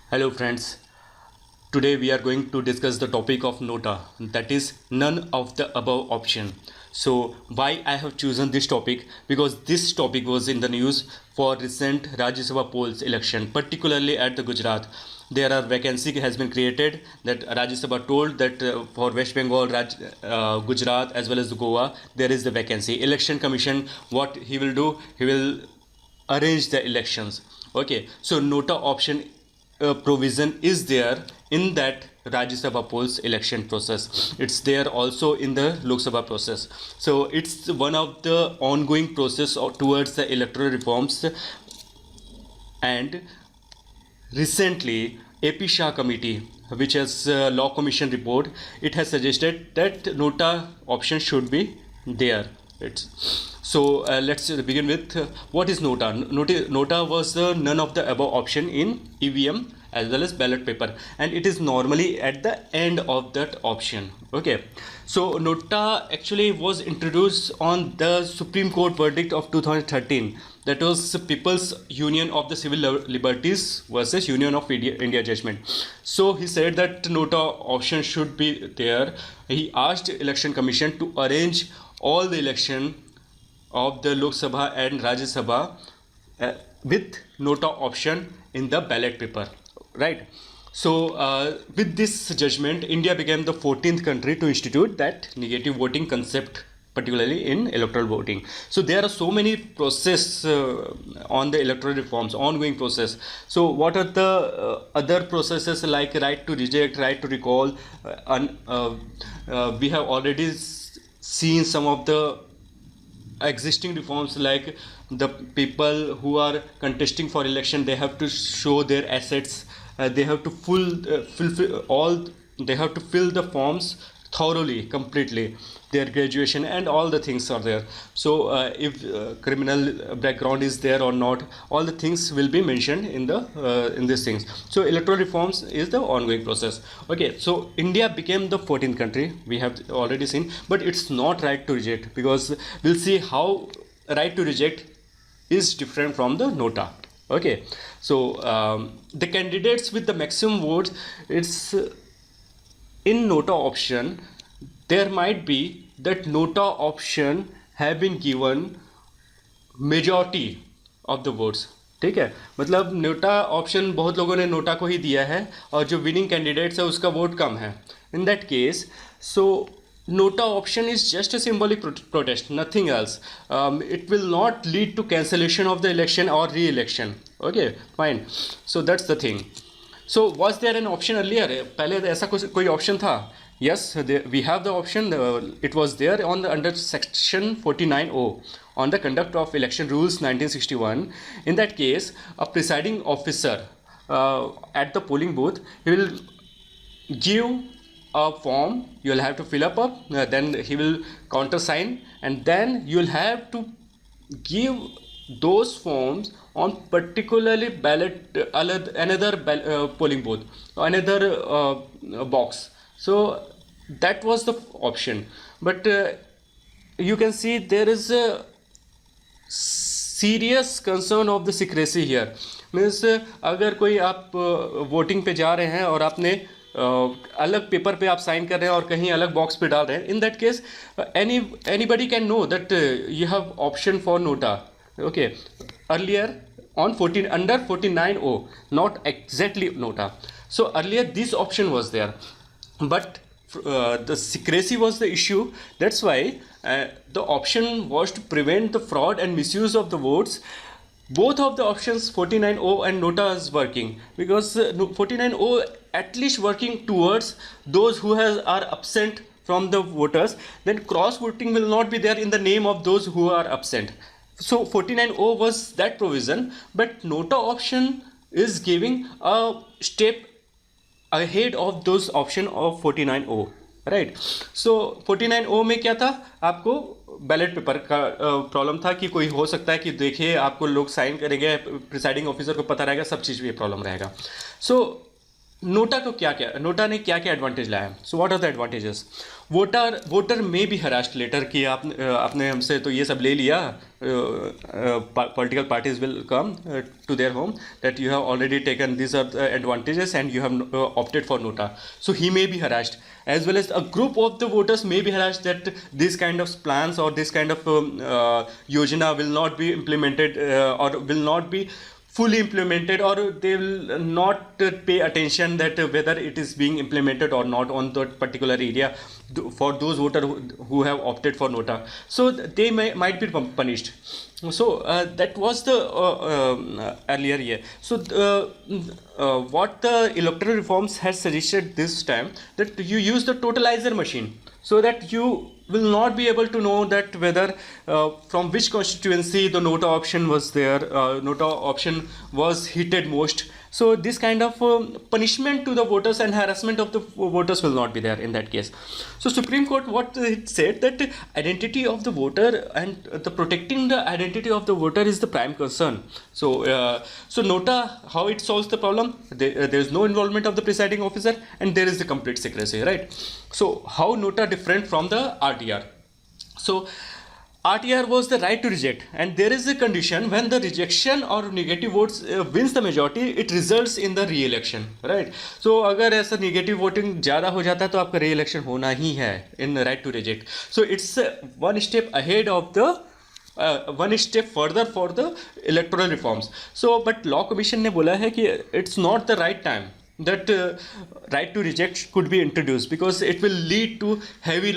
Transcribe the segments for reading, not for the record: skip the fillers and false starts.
Hello friends, today we are going to discuss the topic of NOTA, that is none of the above option. So why I have chosen this topic? Because this topic was in the news for recent Rajya Sabha polls election, particularly at the Gujarat. There are vacancy has been created that Rajya Sabha told that for West Bengal, Gujarat as well as Goa, there is the vacancy. Election Commission, what he will do? He will arrange the elections. Okay, so NOTA option provision is there in that Rajya Sabha polls election process. It's there also in the Lok Sabha process. So it's one of the ongoing process towards the electoral reforms. And recently, AP Shah committee, which has law commission report, it has suggested that NOTA option should be there. Let's begin with what is NOTA. NOTA was the none of the above option in EVM as well as ballot paper, and it is normally at the end of that option. Okay, so NOTA actually was introduced on the Supreme Court verdict of 2013. That was People's Union of the Civil Liberties versus Union of India judgment. So he said that NOTA option should be there. He asked Election Commission to arrange all the election of the Lok Sabha and Rajya Sabha with NOTA option in the ballot paper, right? So with this judgment, India became the 14th country to institute that negative voting concept, particularly in electoral voting. So there are so many process on the electoral reforms, ongoing process. So what are the other processes like right to reject, right to recall? We have already seen some of the existing reforms, like the people who are contesting for election, they have to show their assets, they have to fulfill all, they have to fill the forms thoroughly, completely, their graduation and all the things are there. So if criminal background is there or not, all the things will be mentioned in these things. So electoral reforms is the ongoing process. Okay, so India became the 14th country, we have already seen, but it's not right to reject, because we'll see how right to reject is different from the NOTA. Okay, so the candidates with the maximum votes, it's in NOTA option, there might be that NOTA option have been given majority of the votes. ठीक है, मतलब NOTA option बहुत लोगों ने NOTA को ही दिया है और जो विनिंग कैंडिडेट्स है उसका वोट कम है. इन that case, so NOTA option is just a symbolic protest, nothing else. It will not lead to cancellation of the election or re-election. Okay, fine. So that's the thing. So was there an option earlier? पहले ऐसा कोई option था? Yes, we have the option. It was there on the under section 49O on the conduct of election rules 1961. In that case, a presiding officer at the polling booth, he will give a form. You will have to fill up, then he will countersign, and then you will have to give those forms on particularly ballot another polling booth, another box. So that was the option, but you can see there is a serious concern of the secrecy here. Means अगर कोई आप voting पे जा रहे हैं और आपने अलग पेपर पे आप साइन कर रहे हैं और कहीं अलग बॉक्स पे डाल रहे हैं, इन that case anybody can know that you have option for NOTA. Okay, earlier on under 49O, not exactly NOTA. So earlier this option was there, but the secrecy was the issue. That's why the option was to prevent the fraud and misuse of the votes. Both of the options, 49O and NOTA, is working, because 49O at least working towards those who are absent from the voters. Then cross voting will not be there in the name of those who are absent. So 49O was that provision, but NOTA option is giving a step ahead of those option of 49O, right? So 49O में क्या था, आपको ballot paper का problem था कि कोई हो सकता है कि देखिए आपको लोग साइन करेंगे, प्रिसाइडिंग ऑफिसर को पता रहेगा, सब चीज़ में ये प्रॉब्लम रहेगा. सो नोटा को क्या क्या, नोटा ने क्या क्या एडवांटेज लाया? So what are the advantages? Voter में बी हरास्ट लेटर कि आपने हमसे तो ये सब ले लिया, political parties will come to their home, that you have already taken this are the advantages and you have opted for nota. So he may be harassed, as well as a group of the voters may be harassed that this kind of plans or this kind of yojana will not be implemented or will not be fully implemented, or they will not pay attention that whether it is being implemented or not on that particular area for those voters who have opted for nota. So they might be punished. So that was the earlier year. So what the electoral reforms has suggested this time, that you use the totalizer machine, so that you will not be able to know that whether from which constituency the nota option was there, nota option was heated most. So this kind of punishment to the voters and harassment of the voters will not be there in that case. So Supreme Court, what it said, that identity of the voter and the protecting the identity of the voter is the prime concern. So so nota, how it solves the problem? There is no involvement of the presiding officer and there is the complete secrecy, right? So how nota different from the RTR? So RTR was the right to reject, and there is a condition when the rejection or negative votes wins the majority, it results in the re-election, right? So अगर ऐसा negative voting ज़्यादा हो जाता है तो आपका re-election होना ही है in right to reject. So it's one step ahead of the one step further for the electoral reforms. So but law commission ने बोला है कि it's not the right time that right to reject could be introduced, because it will lead to heavy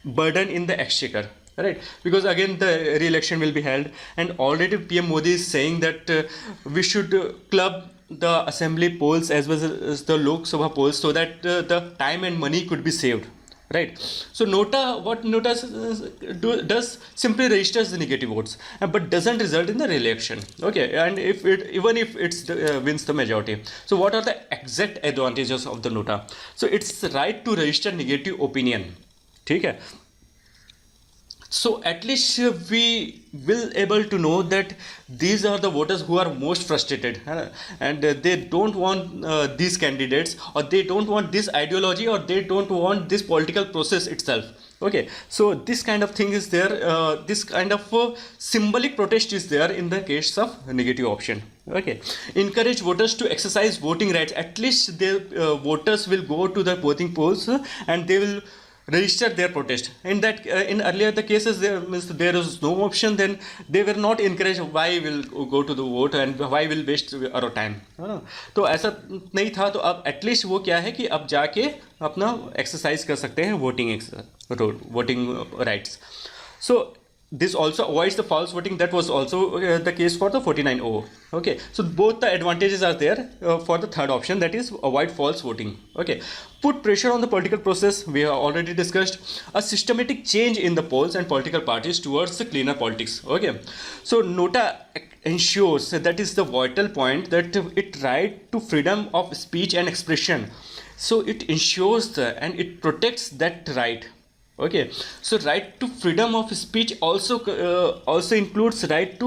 burden in the exchequer, right? Because again the re-election will be held, and already PM Modi is saying that we should club the assembly polls as well as the Lok Sabha polls, so that the time and money could be saved, right? So nota, what nota does simply registers the negative votes, but doesn't result in the re-election, okay? And if it, even if it's wins the majority. So what are the exact advantages of the nota? So it's the right to register negative opinion, ठीक है? So at least we will able to know that these are the voters who are most frustrated, and they don't want these candidates, or they don't want this ideology, or they don't want this political process itself. Okay, so this kind of thing is there, this kind of symbolic protest is there in the case of negative option. Okay, encourage voters to exercise voting rights. At least their voters will go to the voting polls and they will register their protest. In that in earlier the cases there means there is no option, then they were not encouraged. Why will go to the vote and why will waste our time? तो ऐसा नहीं था. तो अब at least वो क्या है कि अब जाके अपना एक्सरसाइज कर सकते हैं voting rights. So this also avoids the false voting. That was also the case for the 49O. Okay, so both the advantages are there for the third option, that is avoid false voting. Okay, put pressure on the political process. We have already discussed a systematic change in the polls and political parties towards the cleaner politics. Okay, so nota ensures, that is the vital point, that it right to freedom of speech and expression. So it ensures and it protects that right. Okay, so right to freedom of speech also includes right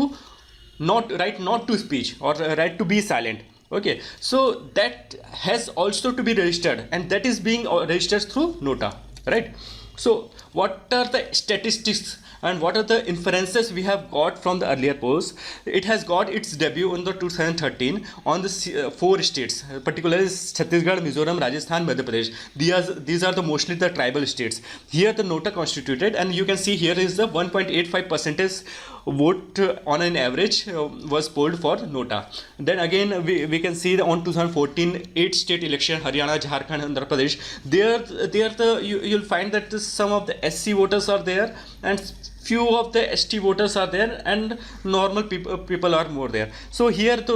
not to speech, or right to be silent. Okay, so that has also to be registered, and that is being registered through nota, right? So what are the statistics and what are the inferences we have got from the earlier polls? It has got its debut in the 2013 on the 4 states, particularly Chhattisgarh, Mizoram, Rajasthan, Madhya Pradesh. These are the mostly the tribal states. Here the nota constituted, and you can see here is the 1.85% vote on an average was polled for nota. Then again we can see on 2014 8 state election, Haryana, Jharkhand, Andhra Pradesh. There you'll find that some of the SC voters are there and few of the ST voters are there, and normal people are more there. So here the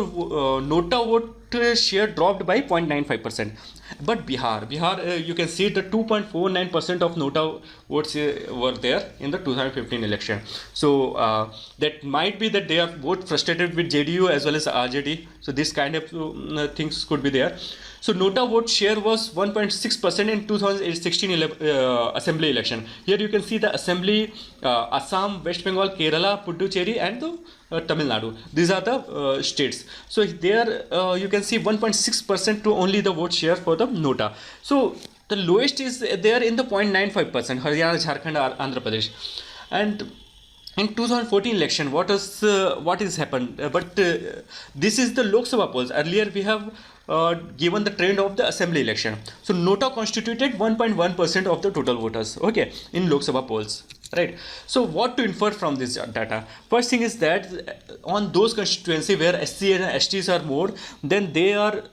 nota vote share dropped by 0.95%. But Bihar, you can see the 2.49% of nota votes were there in the 2015 election. So that might be that they are both frustrated with JDU as well as RJD. So this kind of things could be there. So nota vote share was 1.6% in 2016 assembly election. Here you can see the assembly, Assam, West Bengal, Kerala, Puducherry and the Tamil Nadu. These are the states. So there you can see 1.6% to only the vote share for the NOTA. So the lowest is there in the 0.95%, Haryana, Jharkhand, Andhra Pradesh. And in 2014 election, what is happened? This is the Lok Sabha polls. Earlier we have given the trend of the assembly election. So NOTA constituted 1.1% of the total voters. Okay, in Lok Sabha polls, right? So what to infer from this data? First thing is that on those constituencies where SC and STs are more, then they are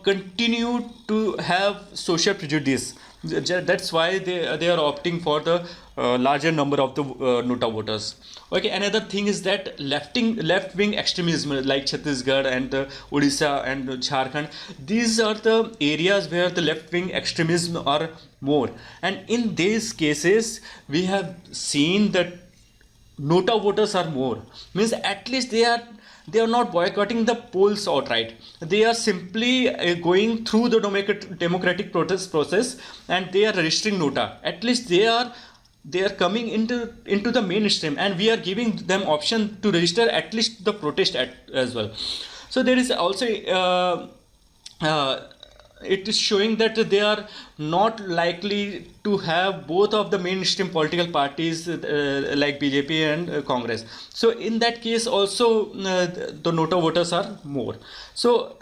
continue to have social prejudice. That's why they are opting for the larger number of the NOTA voters. Okay, another thing is that left wing extremism like Chhattisgarh and Odisha and Jharkhand, these are the areas where the left wing extremism are more, and in these cases we have seen that NOTA voters are more. Means at least they are not boycotting the polls outright. They are simply going through the democratic protest process, and they are registering NOTA. At least they are coming into the mainstream, and we are giving them option to register at least the protest as well. So there is also it is showing that they are not likely to have both of the mainstream political parties like BJP and Congress. So in that case also the NOTA voters are more. So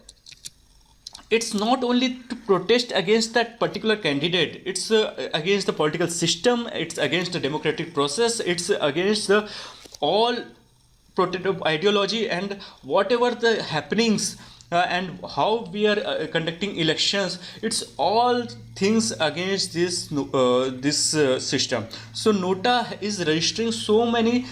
it's not only to protest against that particular candidate, it's against the political system, it's against the democratic process, it's against the all protective ideology and whatever the happenings and how we are conducting elections. It's all things against this system. So NOTA is registering so many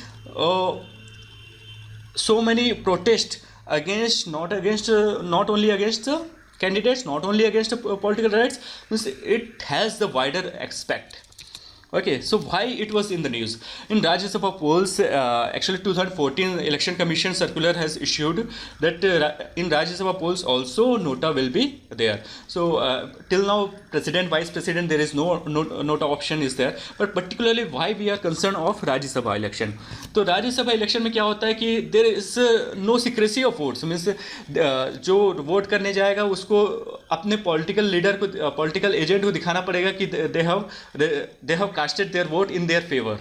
protests against not only against the candidates, not only against the political rights. It has the wider aspect. Okay, so why it was in the news? In Rajya Sabha polls, actually 2014 Election Commission circular has issued that in Rajya Sabha polls also NOTA will be there. So till now, President, Vice President, there is no NOTA option is there. But particularly why we are concerned of Rajya Sabha election? तो राज्य सभा election में क्या होता है कि there is no secrecy of votes, means जो vote करने जाएगा उसको अपने पॉलिटिकल लीडर को, पॉलिटिकल एजेंट को दिखाना पड़ेगा कि they have casted their vote in their favor.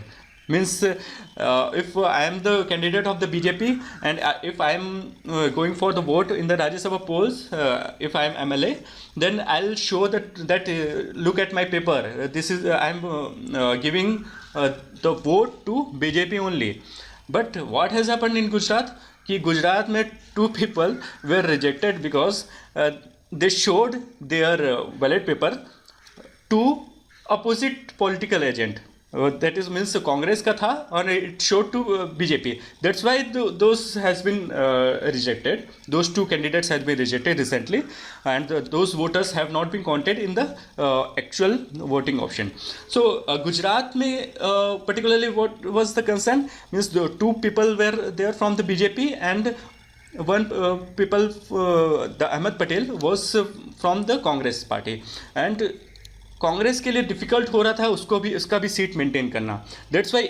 Means if I am the candidate of the BJP and if I am going for the vote in the Rajya Sabha polls, if I am MLA, then I'll show that look at my paper. This is I am giving the vote to BJP only. But what has happened in Gujarat? कि गुजरात में 2 people were rejected because they showed their ballot paper to opposite political agent. That is means Congress का था और it showed to BJP. That's why those has been rejected. Those 2 candidates have been rejected recently, and those voters have not been counted in the actual voting option. So Gujarat में particularly what was the concern? Means the 2 people were there from the BJP and one people the Ahmed Patel was from the Congress party, and Congress के लिए difficult हो रहा था उसका भी seat maintain करना. That's why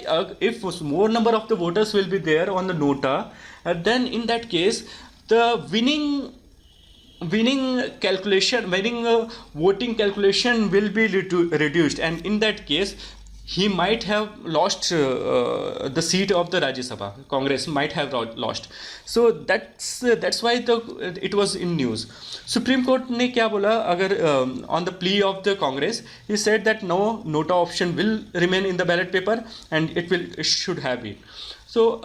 if more number of the voters will be there on the NOTA, then in that case the winning voting calculation will be reduced, and in that case he might have lost the seat of the Rajya Sabha. Congress might have lost. So that's why it was in news. Supreme Court ने क्या बोला? अगर on the plea of the Congress, he said that no NOTA option will remain in the ballot paper and it should have it. So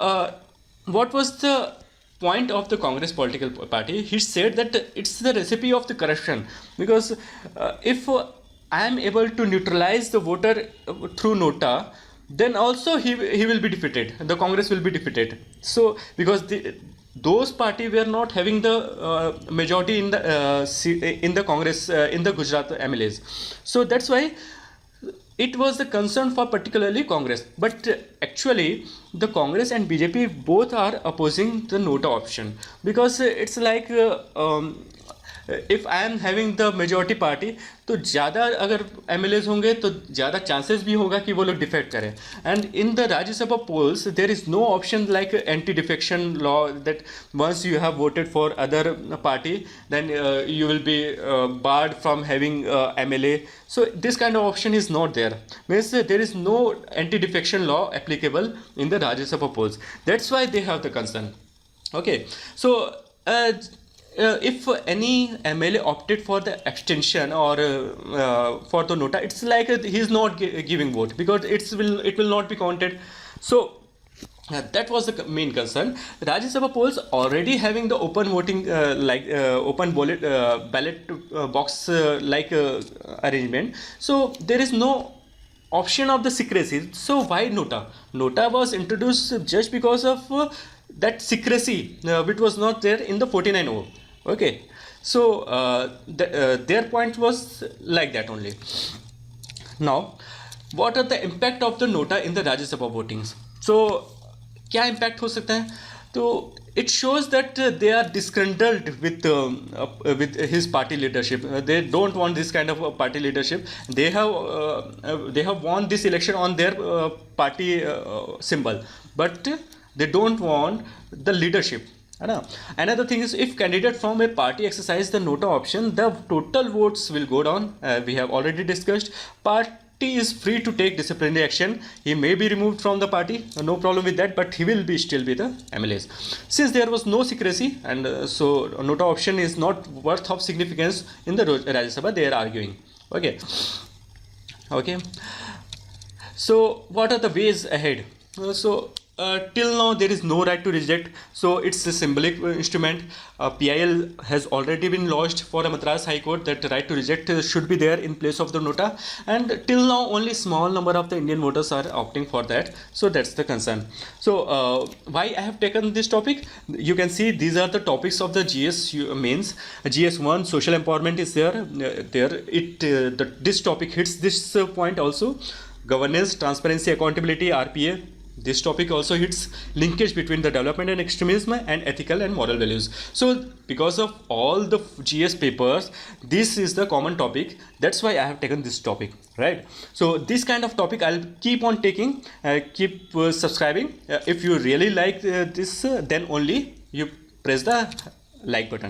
what was the point of the Congress political party? He said that it's the recipe of the corruption, because if I am able to neutralize the voter through NOTA, then also he will be defeated. The Congress will be defeated. So because those party were not having the majority in the Congress in the Gujarat MLAs. So that's why it was the concern for particularly Congress. But actually the Congress and BJP both are opposing the NOTA option, because it's like if I am having the majority party, तो ज़्यादा अगर MLAs होंगे तो ज़्यादा chances भी होगा कि वो लोग डिफेक्ट करें. And in the Rajya Sabha polls there is no option like anti defection law that once you have voted for other party then you will be barred from having MLA. So this kind of option is not there, means there is no anti defection law applicable in the Rajya Sabha polls. That's why they have the concern. Okay, so if any MLA opted for the extension or for the nota, it's like he is not giving vote because it will not be counted. So that was the main concern. Rajya Sabha polls already having the open voting open ballot box arrangement. So there is no option of the secrecy. So why nota? Nota was introduced just because of that secrecy which was not there in the 49O. Okay, so their point was like that only. Now what are the impact of the nota in the Rajya Sabha votings? So क्या impact हो सकता है? तो it shows that they are disgruntled with his party leadership. They don't want this kind of party leadership. They have won this election on their party symbol, but they don't want the leadership. Another thing is, if candidate from a party exercise the nota option, the total votes will go down. We have already discussed. Party is free to take disciplinary action. He may be removed from the party, no problem with that, but he will be still be the MLAs. Since there was no secrecy, and so nota option is not worth of significance in the Rajya Sabha, they are arguing. Okay. So what are the ways ahead? Till now there is no right to reject, so it's a symbolic instrument. PIL has already been lodged for a Madras High Court that the right to reject should be there in place of the nota, and till now only small number of the Indian voters are opting for that. So that's the concern. So why I have taken this topic? You can see these are the topics of the GS mains. GS1 social empowerment is there. This topic hits this point also. Governance, transparency, accountability, RPA. This topic also hits linkage between the development and extremism and ethical and moral values. So because of all the GS papers, this is the common topic. That's why I have taken this topic, right? So this kind of topic I'll keep on taking. Keep subscribing. If you really like this, then only you press the like button.